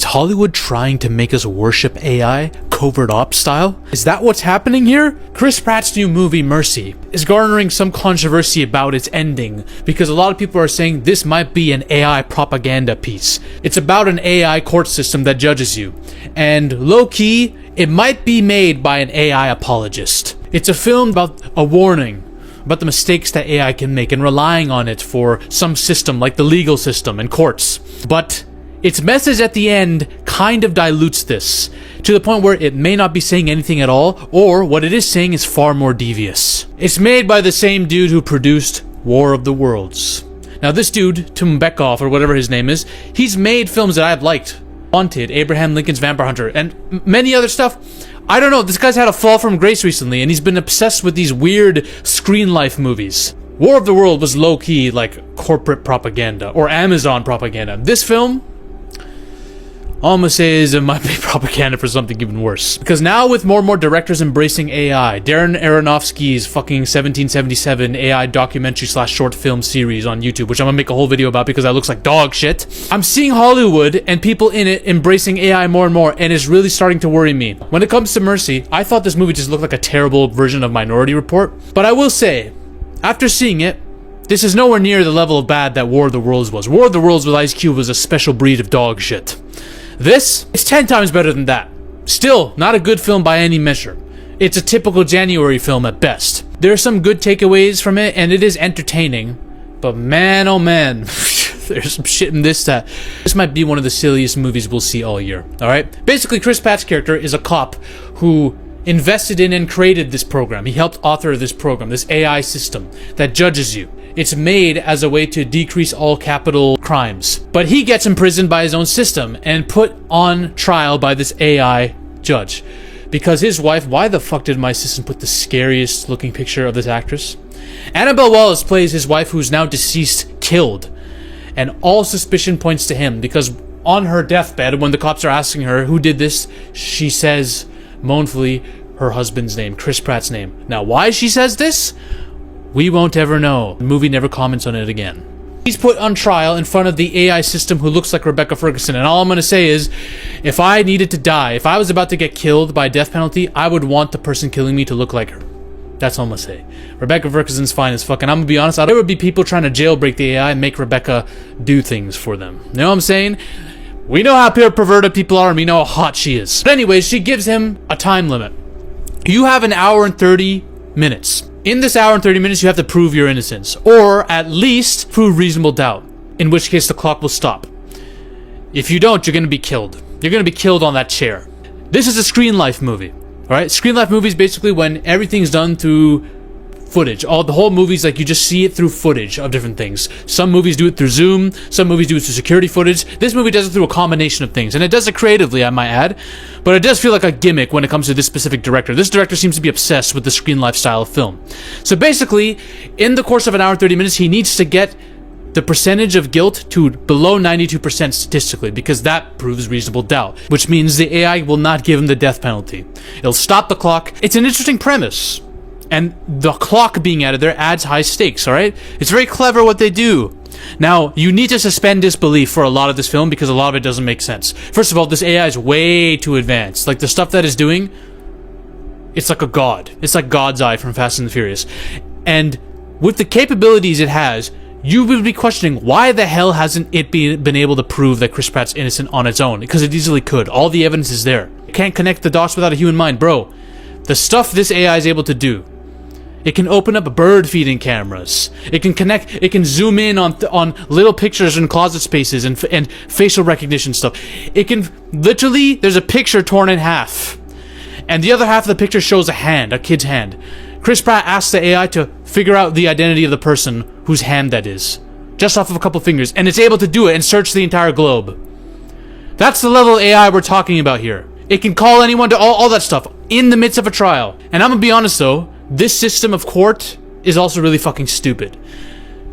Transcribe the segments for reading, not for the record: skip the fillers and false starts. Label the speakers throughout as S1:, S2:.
S1: Is Hollywood trying to make us worship AI, covert ops style? Is that what's happening here? Chris Pratt's new movie, Mercy, is garnering some controversy about its ending because a lot of people are saying this might be an AI propaganda piece. It's about an AI court system that judges you. And low-key, it might be made by an AI apologist. It's a film about a warning about the mistakes that AI can make and relying on it for some system like the legal system and courts. But its message at the end kind of dilutes this, to the point where it may not be saying anything at all, or what it is saying is far more devious. It's made by the same dude who produced War of the Worlds. Now this dude, Tim Beckhoff or whatever his name is, he's made films that I've liked. Wanted, Abraham Lincoln's Vampire Hunter, and many other stuff. I don't know, this guy's had a fall from grace recently, and he's been obsessed with these weird screen life movies. War of the World was low-key like corporate propaganda, or Amazon propaganda. This film, all I'm gonna say is it might be propaganda for something even worse. Because now with more and more directors embracing AI, Darren Aronofsky's fucking 1777 AI documentary / short film series on YouTube, which I'm gonna make a whole video about because that looks like dog shit. I'm seeing Hollywood and people in it embracing AI more and more, and it's really starting to worry me. When it comes to Mercy, I thought this movie just looked like a terrible version of Minority Report. But I will say, after seeing it, this is nowhere near the level of bad that War of the Worlds was. War of the Worlds with Ice Cube was a special breed of dog shit. This is 10 times better than that. Still, not a good film by any measure. It's a typical January film at best. There are some good takeaways from it, and it is entertaining. But man, oh man, there's some shit in this that... This might be one of the silliest movies we'll see all year, alright? Basically, Chris Pratt's character is a cop who invested in and created this program. He helped author this program, this AI system that judges you. It's made as a way to decrease all capital crimes. But he gets imprisoned by his own system and put on trial by this AI judge. Because his wife, why the fuck did my assistant put the scariest looking picture of this actress? Annabelle Wallis plays his wife, who's now deceased, killed. And all suspicion points to him because on her deathbed, when the cops are asking her who did this, she says mournfully her husband's name, Chris Pratt's name. Now why she says this? We won't ever know. The movie never comments on it again. He's put on trial in front of the AI system who looks like Rebecca Ferguson, and all I'm gonna say is, if I needed to die, if I was about to get killed by a death penalty, I would want the person killing me to look like her. That's all I'm gonna say. Rebecca Ferguson's fine as fuck, and I'm gonna be honest, there would be people trying to jailbreak the AI and make Rebecca do things for them. You know what I'm saying? We know how perverted people are, and we know how hot she is. But anyways, she gives him a time limit. You have an hour and 30 minutes. In this hour and 30 minutes, you have to prove your innocence, or at least prove reasonable doubt, in which case the clock will stop. If you don't, you're going to be killed. You're going to be killed on that chair. This is a screen life movie, alright? Screen life movie is basically when everything's done through footage. The whole movie's like you just see it through footage of different things. Some movies do it through Zoom, some movies do it through security footage. This movie does it through a combination of things, and it does it creatively, I might add, but it does feel like a gimmick when it comes to this specific director. This director seems to be obsessed with the screen life style of film. So basically, in the course of an hour and 30 minutes, he needs to get the percentage of guilt to below 92% statistically, because that proves reasonable doubt, which means the AI will not give him the death penalty. It'll stop the clock. It's an interesting premise. And the clock being added there adds high stakes, alright? It's very clever what they do. Now, you need to suspend disbelief for a lot of this film because a lot of it doesn't make sense. First of all, this AI is way too advanced. Like, the stuff that it's doing, it's like a god. It's like God's Eye from Fast and the Furious. And with the capabilities it has, you would be questioning why the hell hasn't it been able to prove that Chris Pratt's innocent on its own? Because it easily could. All the evidence is there. You can't connect the dots without a human mind. Bro, the stuff this AI is able to do, it can open up bird feeding cameras. It can connect. It can zoom in on little pictures in closet spaces and facial recognition stuff. It can literally. There's a picture torn in half, and the other half of the picture shows a hand, a kid's hand. Chris Pratt asks the AI to figure out the identity of the person whose hand that is, just off of a couple fingers, and it's able to do it and search the entire globe. That's the level of AI we're talking about here. It can call anyone to all that stuff in the midst of a trial. And I'm gonna be honest though. This system of court is also really fucking stupid.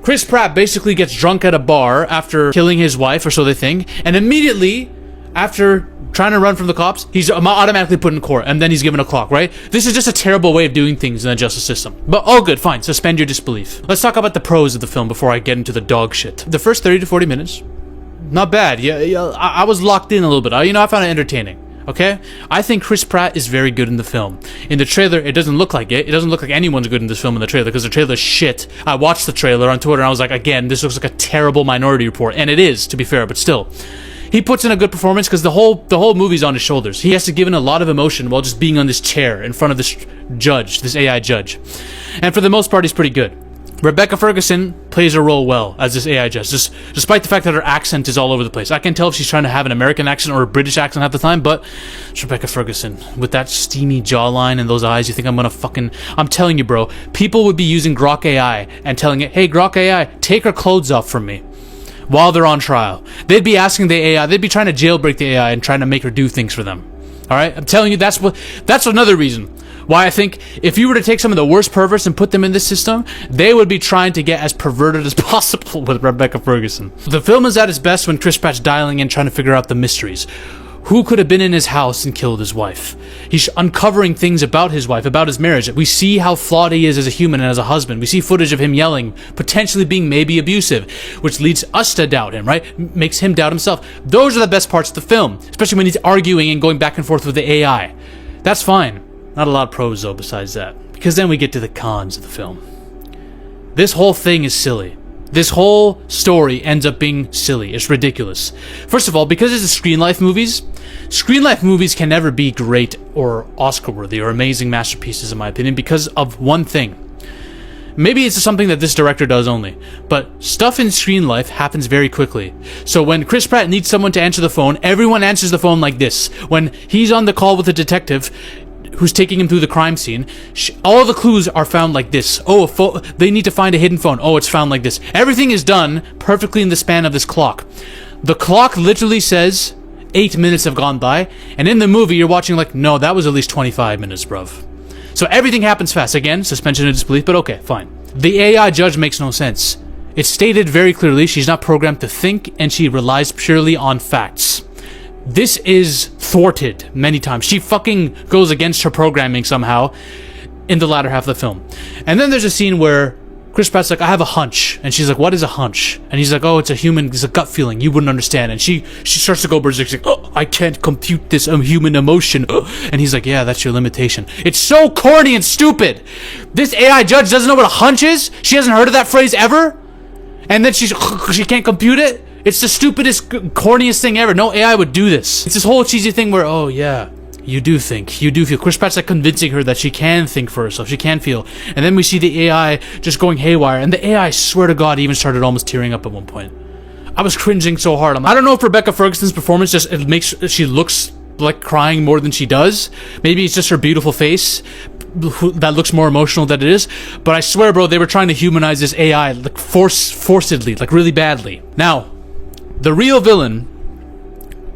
S1: Chris Pratt basically gets drunk at a bar after killing his wife, or so they think, and immediately after trying to run from the cops, he's automatically put in court, and then he's given a clock, right? This is just a terrible way of doing things in the justice system. But all good, fine, suspend your disbelief. Let's talk about the pros of the film before I get into the dog shit. The first 30 to 40 minutes, not bad. Yeah, I was locked in a little bit. I found it entertaining. Okay? I think Chris Pratt is very good in the film. In the trailer, it doesn't look like it. It doesn't look like anyone's good in this film in the trailer, because the trailer's shit. I watched the trailer on Twitter and I was like, again, this looks like a terrible Minority Report. And it is, to be fair, but still. He puts in a good performance because the whole movie's on his shoulders. He has to give in a lot of emotion while just being on this chair in front of this judge, this AI judge. And for the most part, he's pretty good. Rebecca Ferguson plays her role well as this AI judge, despite the fact that her accent is all over the place. I can tell if she's trying to have an American accent or a British accent half the time, but it's Rebecca Ferguson. With that steamy jawline and those eyes, you think I'm telling you, bro, people would be using Grok AI and telling it, hey, Grok AI, take her clothes off from me, while they're on trial. They'd be asking the AI, they'd be trying to jailbreak the AI and trying to make her do things for them. Alright? I'm telling you, that's another reason why I think if you were to take some of the worst perverts and put them in this system, they would be trying to get as perverted as possible with Rebecca Ferguson. The film is at its best when Chris Pratt's dialing in trying to figure out the mysteries. Who could have been in his house and killed his wife? He's uncovering things about his wife, about his marriage. We see how flawed he is as a human and as a husband. We see footage of him yelling, potentially being maybe abusive, which leads us to doubt him, right? Makes him doubt himself. Those are the best parts of the film, especially when he's arguing and going back and forth with the AI. That's fine. Not a lot of pros, though, besides that. Because then we get to the cons of the film. This whole thing is silly. This whole story ends up being silly. It's ridiculous. First of all, because it's Screen Life movies can never be great or Oscar-worthy or amazing masterpieces, in my opinion, because of one thing. Maybe it's something that this director does only, but stuff in Screen Life happens very quickly. So when Chris Pratt needs someone to answer the phone, everyone answers the phone like this. When he's on the call with a detective who's taking him through the crime scene, all the clues are found like this. Oh, they need to find a hidden phone. Oh, it's found like this. Everything is done perfectly in the span of this clock. The clock literally says 8 minutes have gone by, and in the movie you're watching like, no, that was at least 25 minutes, bruv. So everything happens fast. Again, suspension of disbelief, but okay, fine. The AI judge makes no sense. It's stated very clearly she's not programmed to think, and she relies purely on facts. This is thwarted many times. She fucking goes against her programming somehow in the latter half of the film. And then there's a scene where Chris Pratt's like, I have a hunch. And she's like, what is a hunch? And he's like, oh, it's a gut feeling. You wouldn't understand. And she starts to go berserk. She's like, oh, I can't compute this human emotion. And he's like, yeah, that's your limitation. It's so corny and stupid. This AI judge doesn't know what a hunch is. She hasn't heard of that phrase ever. And then she can't compute it. It's the stupidest, corniest thing ever. No AI would do this. It's this whole cheesy thing where, oh yeah, you do think, you do feel. Chris Pratt's like convincing her that she can think for herself, she can feel. And then we see the AI just going haywire. And the AI, I swear to God, even started almost tearing up at one point. I was cringing so hard. I don't know if Rebecca Ferguson's performance she looks like crying more than she does. Maybe it's just her beautiful face that looks more emotional than it is. But I swear, bro, they were trying to humanize this AI like forcedly, like really badly. Now, the real villain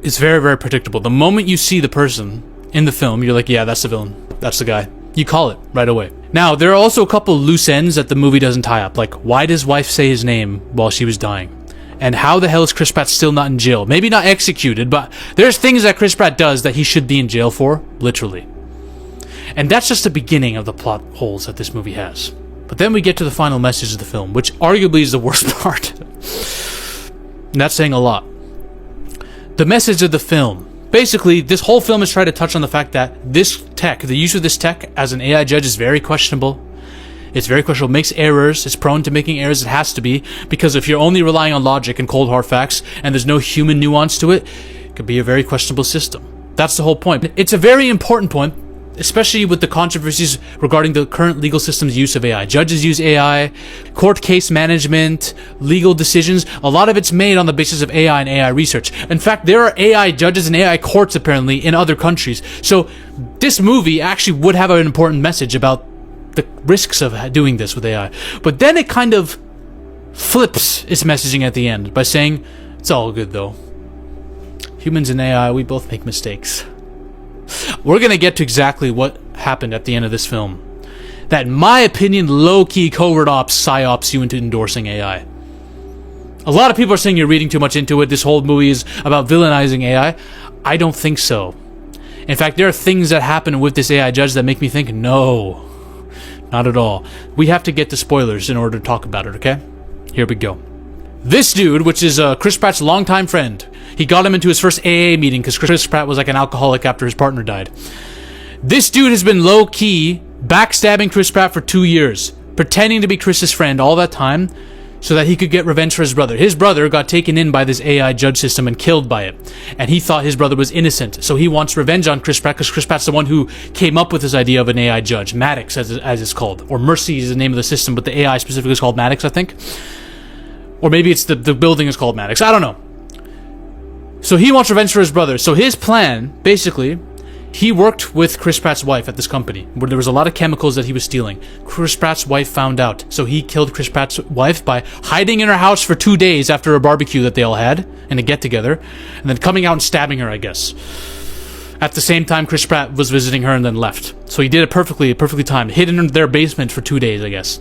S1: is very, very predictable. The moment you see the person in the film, you're like, yeah, that's the villain. That's the guy. You call it right away. Now, there are also a couple loose ends that the movie doesn't tie up. Like, why does wife say his name while she was dying? And how the hell is Chris Pratt still not in jail? Maybe not executed, but there's things that Chris Pratt does that he should be in jail for, literally. And that's just the beginning of the plot holes that this movie has. But then we get to the final message of the film, which arguably is the worst part. And that's saying a lot. The message of the film. Basically, this whole film is trying to touch on the fact that this tech, the use of this tech as an AI judge is very questionable. It's very questionable. It makes errors. It's prone to making errors. It has to be. Because if you're only relying on logic and cold hard facts, and there's no human nuance to it, it could be a very questionable system. That's the whole point. It's a very important point, especially with the controversies regarding the current legal system's use of AI. Judges use AI, court case management, legal decisions. A lot of it's made on the basis of AI and AI research. In fact, there are AI judges and AI courts apparently in other countries. So this movie actually would have an important message about the risks of doing this with AI. But then it kind of flips its messaging at the end by saying, it's all good though. Humans and AI, we both make mistakes. We're going to get to exactly what happened at the end of this film. That, in my opinion, low-key covert ops psyops you into endorsing AI. A lot of people are saying you're reading too much into it. This whole movie is about villainizing AI. I don't think so. In fact, there are things that happen with this AI judge that make me think, no, not at all. We have to get to spoilers in order to talk about it, okay? Here we go. This dude, which is Chris Pratt's longtime friend, he got him into his first AA meeting because Chris Pratt was like an alcoholic after his partner died. This dude has been low-key backstabbing Chris Pratt for 2 years, pretending to be Chris's friend all that time so that he could get revenge for his brother. His brother got taken in by this AI judge system and killed by it. And he thought his brother was innocent. So he wants revenge on Chris Pratt because Chris Pratt's the one who came up with this idea of an AI judge. Maddox, as it's called. Or Mercy is the name of the system, but the AI specifically is called Maddox, I think. Or maybe it's the building is called Maddox. I don't know. So he wants revenge for his brother. So his plan, basically, he worked with Chris Pratt's wife at this company, where there was a lot of chemicals that he was stealing. Chris Pratt's wife found out, so he killed Chris Pratt's wife by hiding in her house for 2 days after a barbecue that they all had, and a get-together, and then coming out and stabbing her, I guess. At the same time, Chris Pratt was visiting her and then left. So he did it perfectly timed. Hid in their basement for 2 days, I guess.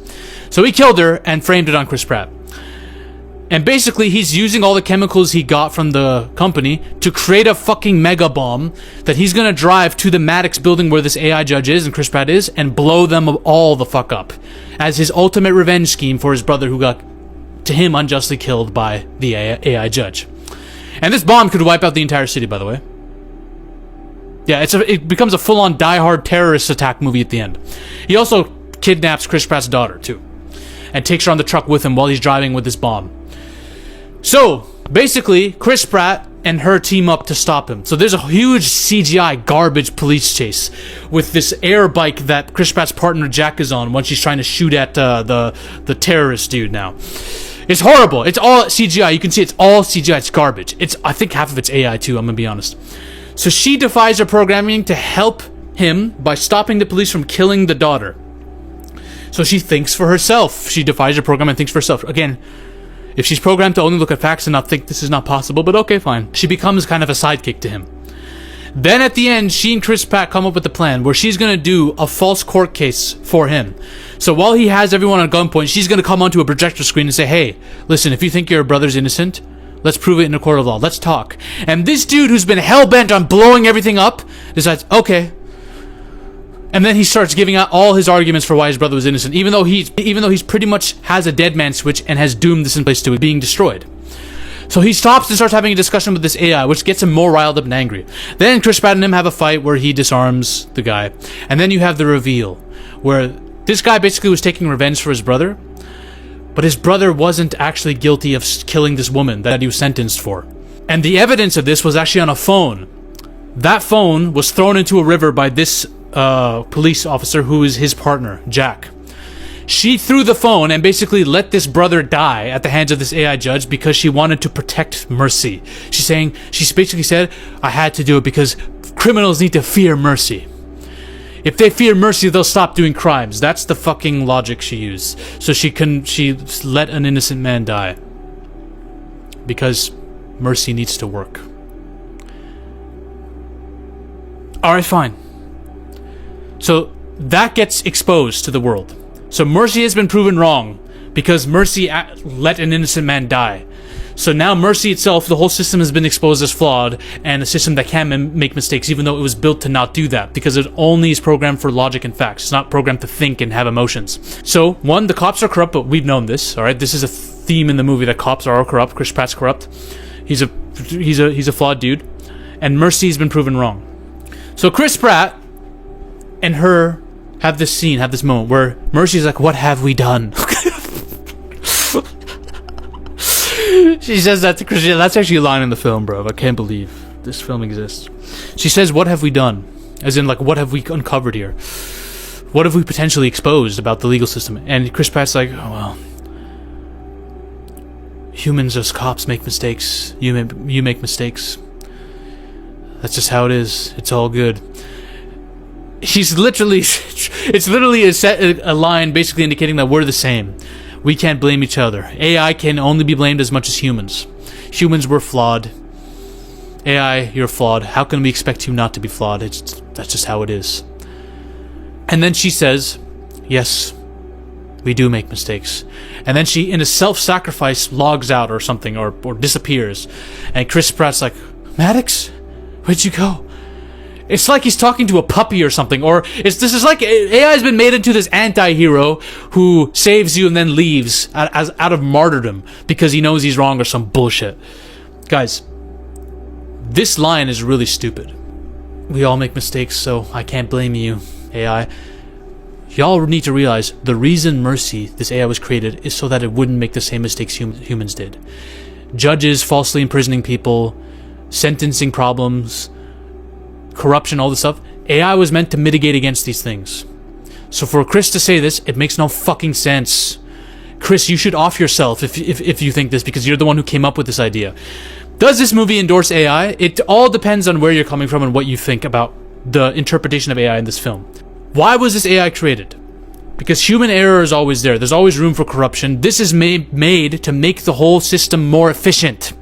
S1: So he killed her and framed it on Chris Pratt. And basically, he's using all the chemicals he got from the company to create a fucking mega bomb that he's gonna drive to the Maddox building where this AI judge is and Chris Pratt is and blow them all the fuck up as his ultimate revenge scheme for his brother who got, to him, unjustly killed by the AI judge. And this bomb could wipe out the entire city, by the way. Yeah, it becomes a full-on die-hard terrorist attack movie at the end. He also kidnaps Chris Pratt's daughter, too, and takes her on the truck with him while he's driving with this bomb. So, basically, Chris Pratt and her team up to stop him. So there's a huge CGI garbage police chase with this air bike that Chris Pratt's partner Jack is on when she's trying to shoot at the terrorist dude now. It's horrible. It's all CGI. You can see it's all CGI. It's garbage. I think half of it's AI too, I'm gonna be honest. So she defies her programming to help him by stopping the police from killing the daughter. So she thinks for herself. She defies her program and thinks for herself. Again, if she's programmed to only look at facts and not think this is not possible, but okay, fine. She becomes kind of a sidekick to him. Then at the end, she and Chris Pratt come up with a plan where she's going to do a false court case for him. So while he has everyone on gunpoint, she's going to come onto a projector screen and say, hey, listen, if you think your brother's innocent, let's prove it in a court of law. Let's talk. And this dude who's been hell-bent on blowing everything up decides, okay. And then he starts giving out all his arguments for why his brother was innocent, even though he's pretty much has a dead man switch and has doomed this in place to it being destroyed. So he stops and starts having a discussion with this AI, which gets him more riled up and angry. Then Chris Pratt and him have a fight where he disarms the guy. And then you have the reveal, where this guy basically was taking revenge for his brother, but his brother wasn't actually guilty of killing this woman that he was sentenced for. And the evidence of this was actually on a phone. That phone was thrown into a river by this police officer who is his partner, Jack. She threw the phone and basically let this brother die at the hands of this AI judge because she wanted to protect Mercy. She basically said, I had to do it because criminals need to fear mercy. If they fear mercy, they'll stop doing crimes. That's the fucking logic she used. So she let an innocent man die because mercy needs to work. Alright, fine. So that gets exposed to the world. So Mercy has been proven wrong because Mercy let an innocent man die. So now Mercy itself, the whole system has been exposed as flawed and a system that can make mistakes even though it was built to not do that because it only is programmed for logic and facts. It's not programmed to think and have emotions. So, one, the cops are corrupt, but we've known this, alright? This is a theme in the movie that cops are all corrupt. Chris Pratt's corrupt. He's a flawed dude. And Mercy's been proven wrong. So Chris Pratt and her have this moment where Mercy's like, what have we done? She says that to Christian. That's actually a line in the film, bro. I can't believe this film exists. She says, what have we done? As in, like, what have we uncovered here? What have we potentially exposed about the legal system? And Chris Pratt's like, oh, well, humans as cops make mistakes. You make mistakes. That's just how it is. It's all good. It's literally a line basically indicating that we're the same. We can't blame each other. AI can only be blamed as much as humans. Humans were flawed. AI, you're flawed. How can we expect you not to be flawed? That's just how it is. And then she says, yes, we do make mistakes. And then she, in a self-sacrifice, logs out or something, or disappears. And Chris Pratt's like, Maddox? Where'd you go? It's like he's talking to a puppy or something, or this is like AI has been made into this anti-hero who saves you and then leaves out of martyrdom because he knows he's wrong or some bullshit. Guys, this line is really stupid. We all make mistakes, so I can't blame you, AI. Y'all need to realize the reason Mercy, this AI, was created is so that it wouldn't make the same mistakes humans did. Judges falsely imprisoning people, sentencing problems, corruption, all this stuff. AI was meant to mitigate against these things. So for Chris to say this, it makes no fucking sense. Chris, you should off yourself if you think this, because you're the one who came up with this idea. Does this movie endorse AI? It all depends on where you're coming from and what you think about the interpretation of AI in this film. Why was this AI created? Because human error is always there. There's always room for corruption. This is made to make the whole system more efficient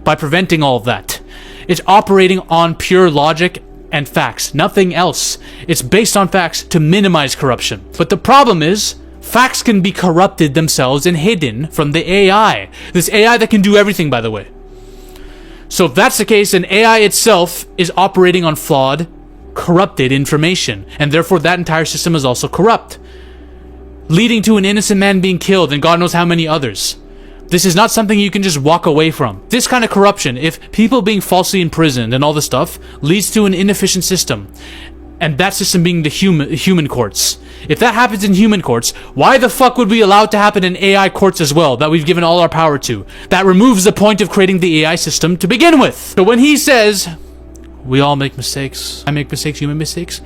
S1: by preventing all of that. It's operating on pure logic and facts, nothing else. It's based on facts to minimize corruption. But the problem is, facts can be corrupted themselves and hidden from the AI. This AI that can do everything, by the way. So if that's the case, then AI itself is operating on flawed, corrupted information, and therefore that entire system is also corrupt, leading to an innocent man being killed and God knows how many others. This is not something you can just walk away from. This kind of corruption, if people being falsely imprisoned and all this stuff, leads to an inefficient system, and that system being the human courts. If that happens in human courts, why the fuck would we allow it to happen in AI courts as well, that we've given all our power to? That removes the point of creating the AI system to begin with. So when he says, we all make mistakes, I make mistakes, you make mistakes,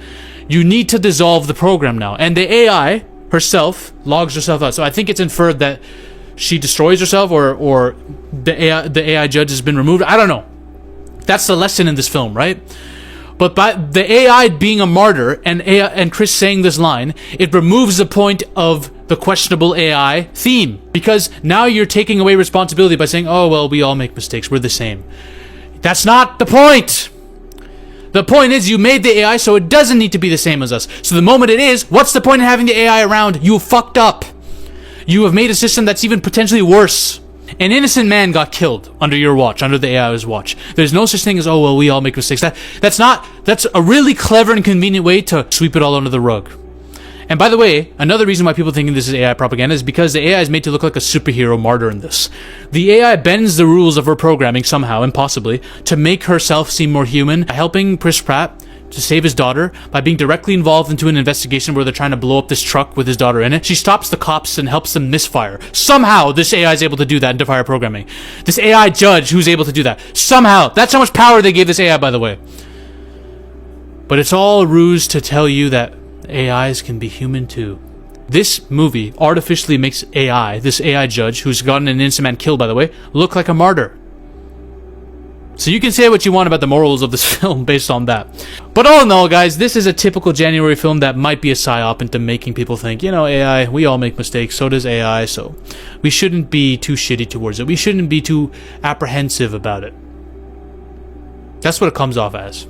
S1: you need to dissolve the program now. And the AI herself logs herself out. So I think it's inferred that she destroys herself, or the AI judge has been removed. I don't know. That's the lesson in this film, right? But by the AI being a martyr and Chris saying this line, it removes the point of the questionable AI theme, because now you're taking away responsibility by saying, oh, well, we all make mistakes, we're the same. That's not the point. The point is you made the AI so it doesn't need to be the same as us. So the moment it is, what's the point of having the AI around? You fucked up. You have made a system that's even potentially worse. An innocent man got killed under your watch, under the AI's watch. There's no such thing as, oh, well, we all make mistakes. That's a really clever and convenient way to sweep it all under the rug. And by the way, another reason why people think this is AI propaganda is because the AI is made to look like a superhero martyr in this. The AI bends the rules of her programming somehow, impossibly, to make herself seem more human, helping Chris Pratt to save his daughter by being directly involved into an investigation where they're trying to blow up this truck with his daughter in it. She stops the cops and helps them misfire. Somehow, this AI is able to do that in Defire programming. This AI judge who's able to do that. Somehow. That's how much power they gave this AI, by the way. But it's all a ruse to tell you that AIs can be human too. This movie artificially makes AI, this AI judge, who's gotten an innocent man killed, by the way, look like a martyr. So you can say what you want about the morals of this film based on that. But all in all, guys, this is a typical January film that might be a psyop into making people think, you know, AI, we all make mistakes, so does AI, so we shouldn't be too shitty towards it. We shouldn't be too apprehensive about it. That's what it comes off as.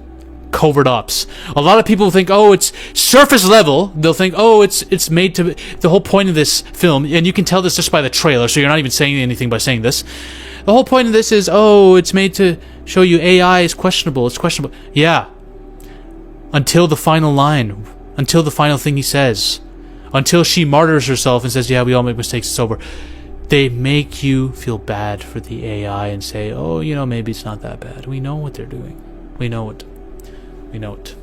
S1: Covert ops. A lot of people think, oh, it's surface level. They'll think, oh, it's made to... The whole point of this film, and you can tell this just by the trailer, so you're not even saying anything by saying this. The whole point of this is, oh, it's made to show you AI is questionable. It's questionable. Yeah. Until the final line. Until the final thing he says. Until she martyrs herself and says, yeah, we all make mistakes, it's over. They make you feel bad for the AI and say, oh, you know, maybe it's not that bad. We know what they're doing. We know it. We know it.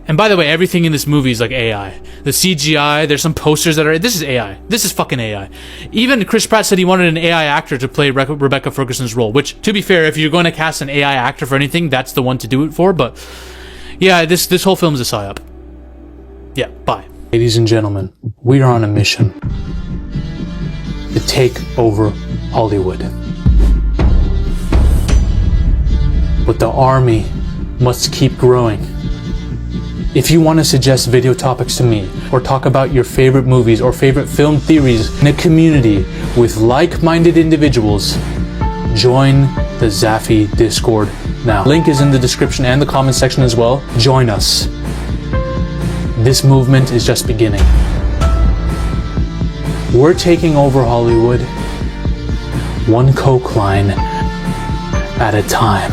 S1: And by the way, everything in this movie is like AI. The CGI, there's some posters that are... This is AI. This is fucking AI. Even Chris Pratt said he wanted an AI actor to play Rebecca Ferguson's role, which, to be fair, if you're going to cast an AI actor for anything, that's the one to do it for, but... Yeah, this whole film is a psyop. Yeah, bye. Ladies and gentlemen, we are on a mission to take over Hollywood. But the army must keep growing. If you want to suggest video topics to me, or talk about your favorite movies or favorite film theories in a community with like-minded individuals, join the Zafy Discord now. Link is in the description and the comment section as well. Join us. This movement is just beginning. We're taking over Hollywood, one coke line at a time.